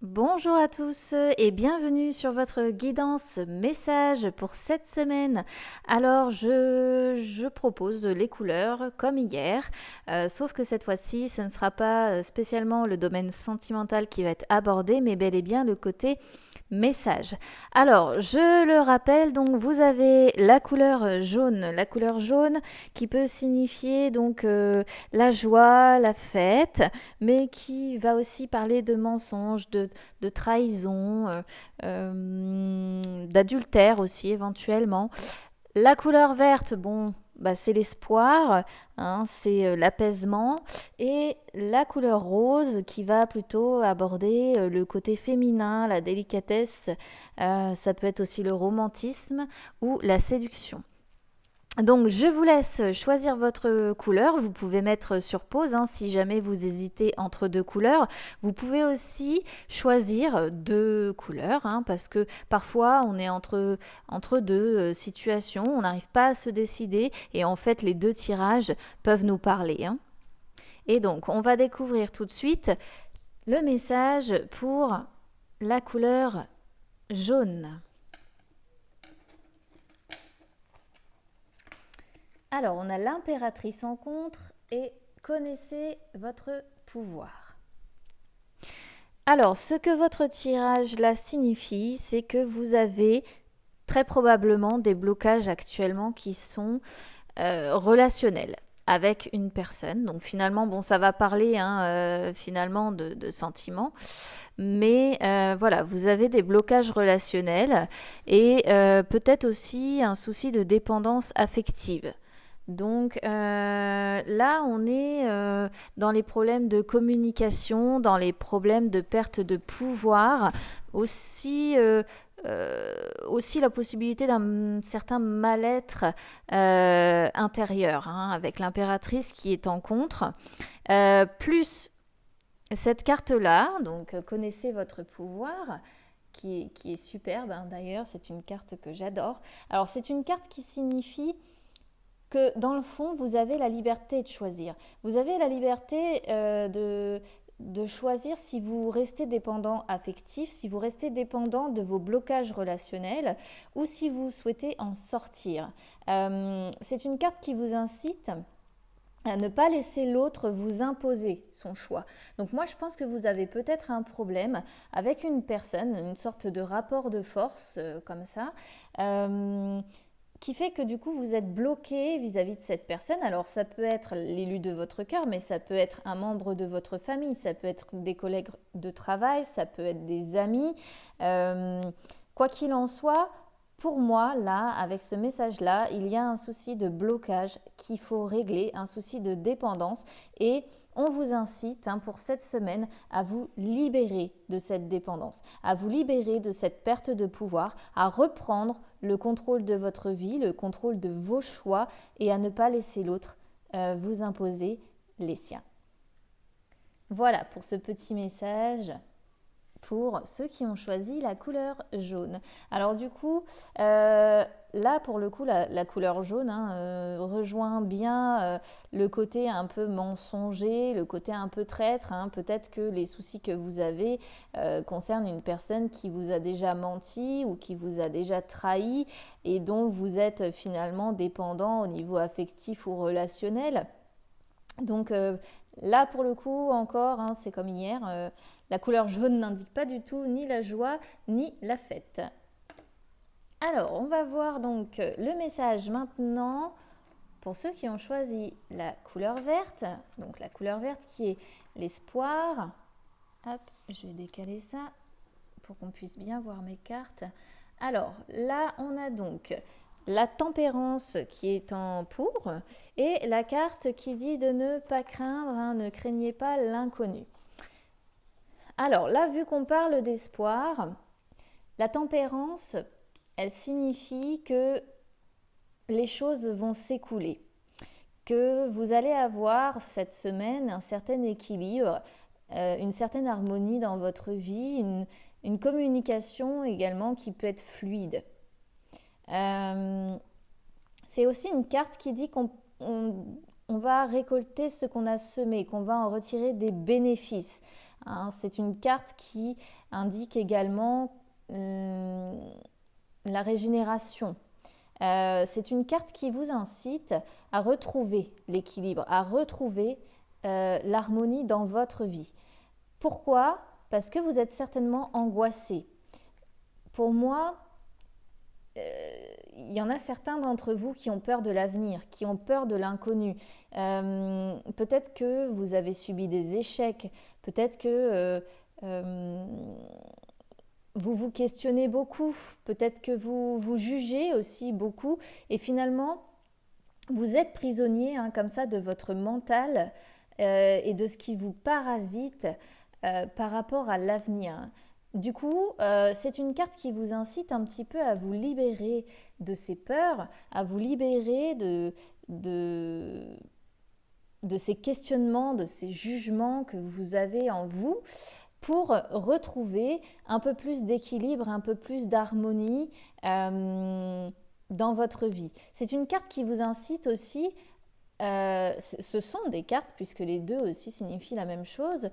Bonjour à tous et bienvenue sur votre guidance message pour cette semaine. Alors je propose les couleurs comme hier, sauf que cette fois-ci ce ne sera pas spécialement le domaine sentimental qui va être abordé, mais bel et bien le côté message. Alors je le rappelle, donc vous avez la couleur jaune qui peut signifier donc la joie, la fête, mais qui va aussi parler de mensonges, de trahison, d'adultère aussi éventuellement. La couleur verte, bon, bah, c'est l'espoir, hein, c'est l'apaisement. Et la couleur rose qui va plutôt aborder le côté féminin, la délicatesse, ça peut être aussi le romantisme ou la séduction. Donc je vous laisse choisir votre couleur, vous pouvez mettre sur pause si jamais vous hésitez entre deux couleurs. Vous pouvez aussi choisir deux couleurs parce que parfois on est entre deux situations, on n'arrive pas à se décider et en fait les deux tirages peuvent nous parler. Et donc on va découvrir tout de suite le message pour la couleur jaune. Alors, on a l'impératrice en contre et connaissez votre pouvoir. Alors, ce que votre tirage là signifie, c'est que vous avez très probablement des blocages actuellement qui sont relationnels avec une personne. Donc finalement, bon, ça va parler finalement de sentiments. Mais voilà, vous avez des blocages relationnels et peut-être aussi un souci de dépendance affective. Donc là, on est dans les problèmes de communication, dans les problèmes de perte de pouvoir, aussi la possibilité d'un certain mal-être intérieur, avec l'impératrice qui est en contre. Plus cette carte-là, donc connaissez votre pouvoir, qui est superbe d'ailleurs, c'est une carte que j'adore. Alors c'est une carte qui signifie que dans le fond, vous avez la liberté de choisir. Vous avez la liberté de choisir si vous restez dépendant affectif, si vous restez dépendant de vos blocages relationnels ou si vous souhaitez en sortir. C'est une carte qui vous incite à ne pas laisser l'autre vous imposer son choix. Donc moi, je pense que vous avez peut-être un problème avec une personne, une sorte de rapport de force comme ça. Qui fait que du coup vous êtes bloqué vis-à-vis de cette personne. Alors ça peut être l'élu de votre cœur, mais ça peut être un membre de votre famille, ça peut être des collègues de travail, ça peut être des amis. Quoi qu'il en soit, pour moi, là, avec ce message-là, il y a un souci de blocage qu'il faut régler, un souci de dépendance et on vous incite pour cette semaine à vous libérer de cette dépendance, à vous libérer de cette perte de pouvoir, à reprendre le contrôle de votre vie, le contrôle de vos choix et à ne pas laisser l'autre vous imposer les siens. Voilà pour ce petit message pour ceux qui ont choisi la couleur jaune. Alors du coup, là pour le coup, la couleur jaune rejoint bien le côté un peu mensonger, le côté un peu traître. Peut-être que les soucis que vous avez concernent une personne qui vous a déjà menti ou qui vous a déjà trahi et dont vous êtes finalement dépendant au niveau affectif ou relationnel. Donc là, pour le coup, encore, c'est comme hier, la couleur jaune n'indique pas du tout ni la joie ni la fête. Alors, on va voir donc le message maintenant pour ceux qui ont choisi la couleur verte. Donc la couleur verte qui est l'espoir. Hop, je vais décaler ça pour qu'on puisse bien voir mes cartes. Alors là, on a donc la tempérance qui est en pourpre et la carte qui dit de ne pas craindre, ne craignez pas l'inconnu. Alors là, vu qu'on parle d'espoir, la tempérance, elle signifie que les choses vont s'écouler, que vous allez avoir cette semaine un certain équilibre, une certaine harmonie dans votre vie, une communication également qui peut être fluide. C'est aussi une carte qui dit qu'on va récolter ce qu'on a semé, qu'on va en retirer des bénéfices. hein. C'est une carte qui indique également la régénération. C'est une carte qui vous incite à retrouver l'équilibre, à retrouver l'harmonie dans votre vie. Pourquoi? Parce que vous êtes certainement angoissé. Pour moi, il y en a certains d'entre vous qui ont peur de l'avenir, qui ont peur de l'inconnu. Peut-être que vous avez subi des échecs, peut-être que vous vous questionnez beaucoup, peut-être que vous vous jugez aussi beaucoup, et finalement, vous êtes prisonnier comme ça de votre mental et de ce qui vous parasite par rapport à l'avenir. Du coup, c'est une carte qui vous incite un petit peu à vous libérer de ces peurs, à vous libérer de ces questionnements, de ces jugements que vous avez en vous pour retrouver un peu plus d'équilibre, un peu plus d'harmonie dans votre vie. C'est une carte qui vous incite aussi, ce sont des cartes, puisque les deux aussi signifient la même chose,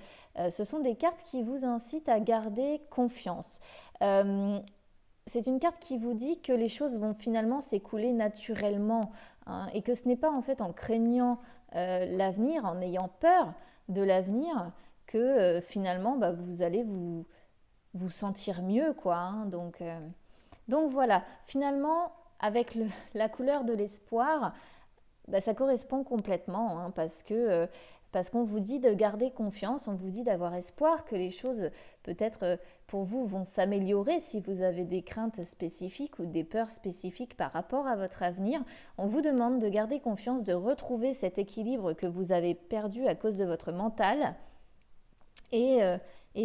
ce sont des cartes qui vous incitent à garder confiance. C'est une carte qui vous dit que les choses vont finalement s'écouler naturellement, hein, et que ce n'est pas en fait en craignant l'avenir, en ayant peur de l'avenir, que finalement vous allez vous sentir mieux, quoi, hein. Donc voilà, finalement, avec la couleur de l'espoir, ça correspond complètement, hein, parce qu'on vous dit de garder confiance, on vous dit d'avoir espoir que les choses, peut-être pour vous, vont s'améliorer si vous avez des craintes spécifiques ou des peurs spécifiques par rapport à votre avenir. On vous demande de garder confiance, de retrouver cet équilibre que vous avez perdu à cause de votre mental et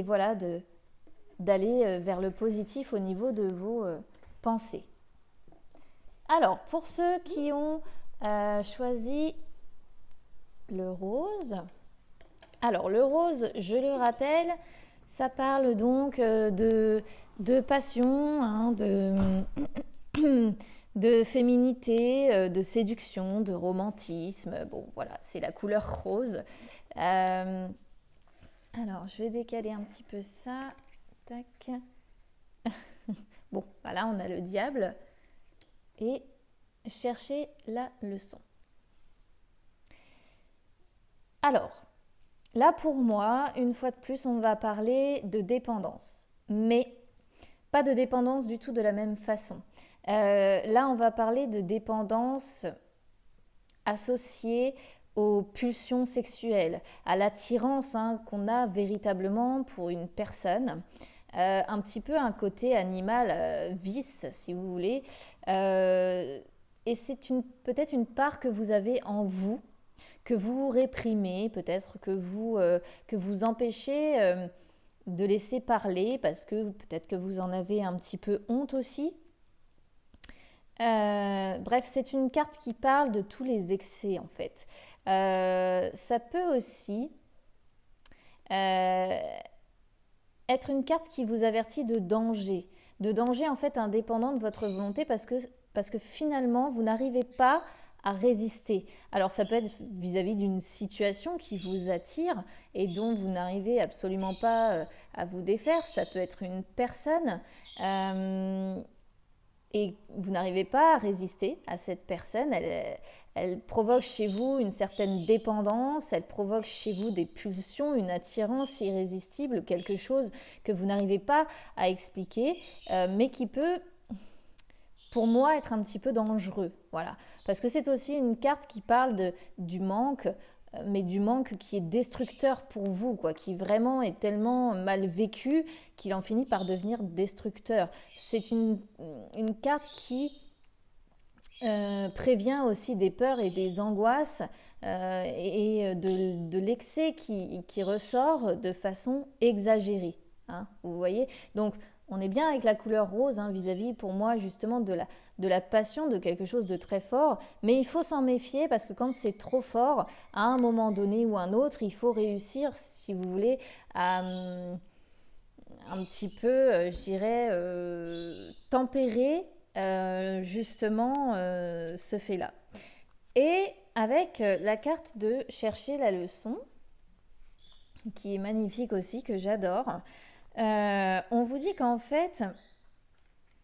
voilà, d'aller vers le positif au niveau de vos pensées. Alors, pour ceux qui ont choisi le rose, alors le rose, je le rappelle, ça parle donc de passion, hein, de féminité, de séduction, de romantisme. Bon, voilà, c'est la couleur rose. Alors, je vais décaler un petit peu ça. Tac. Bon, voilà, on a le diable. Et chercher la leçon. Alors, là pour moi, une fois de plus, on va parler de dépendance. Mais pas de dépendance du tout de la même façon. Là, on va parler de dépendance associée aux pulsions sexuelles, à l'attirance qu'on a véritablement pour une personne. Un petit peu un côté animal, vice, si vous voulez. Et c'est peut-être une part que vous avez en vous, que vous réprimez, peut-être que vous empêchez de laisser parler, parce que peut-être que vous en avez un petit peu honte aussi. Bref, c'est une carte qui parle de tous les excès en fait. Ça peut aussi être une carte qui vous avertit de danger en fait indépendant de votre volonté, parce que finalement vous n'arrivez pas à résister. Alors ça peut être vis-à-vis d'une situation qui vous attire et dont vous n'arrivez absolument pas à vous défaire. Ça peut être une personne et vous n'arrivez pas à résister à cette personne. Elle provoque chez vous une certaine dépendance, elle provoque chez vous des pulsions, une attirance irrésistible, quelque chose que vous n'arrivez pas à expliquer, mais qui peut, pour moi, être un petit peu dangereux. Voilà. Parce que c'est aussi une carte qui parle du manque, mais du manque qui est destructeur pour vous, quoi, qui vraiment est tellement mal vécu qu'il en finit par devenir destructeur. C'est une carte qui prévient aussi des peurs et des angoisses et de l'excès qui ressort de façon exagérée. Hein, vous voyez? Donc, on est bien avec la couleur rose vis-à-vis, pour moi, justement, de la passion, de quelque chose de très fort. Mais il faut s'en méfier, parce que quand c'est trop fort, à un moment donné ou un autre, il faut réussir, si vous voulez, à un petit peu, je dirais, tempérer justement ce fait-là. Et avec la carte de chercher la leçon, qui est magnifique aussi, que j'adore. On vous dit qu'en fait,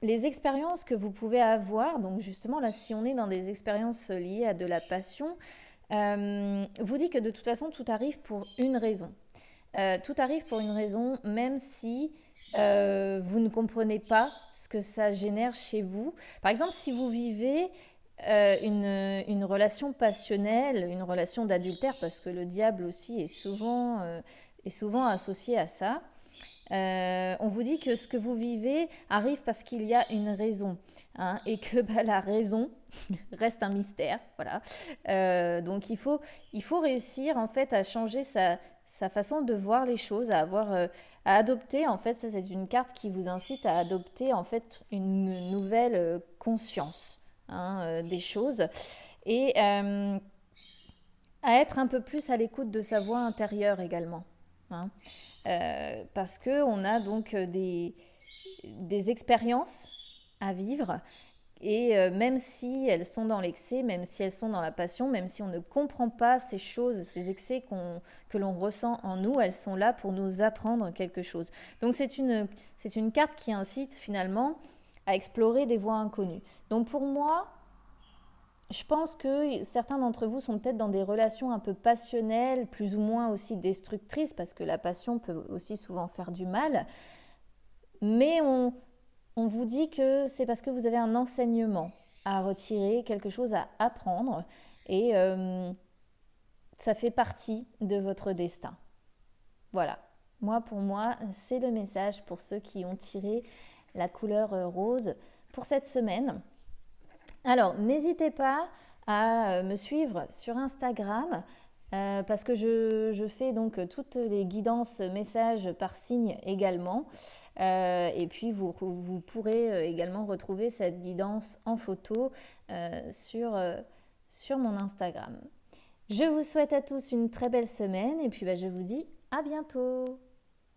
les expériences que vous pouvez avoir, donc justement là, si on est dans des expériences liées à de la passion, vous dit que de toute façon, tout arrive pour une raison. Tout arrive pour une raison, même si vous ne comprenez pas ce que ça génère chez vous. Par exemple, si vous vivez une relation passionnelle, une relation d'adultère, parce que le diable aussi est souvent associé à ça. On vous dit que ce que vous vivez arrive parce qu'il y a une raison, hein, et que la raison reste un mystère. Voilà. Donc il faut réussir en fait à changer sa façon de voir les choses, à adopter. En fait, ça c'est une carte qui vous incite à adopter en fait une nouvelle conscience, hein, des choses et à être un peu plus à l'écoute de sa voix intérieure également, hein. Parce qu'on a donc des expériences à vivre et même si elles sont dans l'excès, même si elles sont dans la passion, même si on ne comprend pas ces choses, ces excès que l'on ressent en nous, elles sont là pour nous apprendre quelque chose. Donc c'est une carte qui incite finalement à explorer des voies inconnues. Donc pour moi, je pense que certains d'entre vous sont peut-être dans des relations un peu passionnelles, plus ou moins aussi destructrices, parce que la passion peut aussi souvent faire du mal. Mais on vous dit que c'est parce que vous avez un enseignement à retirer, quelque chose à apprendre, et ça fait partie de votre destin. Voilà. Pour moi, c'est le message pour ceux qui ont tiré la couleur rose pour cette semaine. Alors, n'hésitez pas à me suivre sur Instagram parce que je fais donc toutes les guidances messages par signe également. Et puis, vous pourrez également retrouver cette guidance en photo sur mon Instagram. Je vous souhaite à tous une très belle semaine et puis je vous dis à bientôt.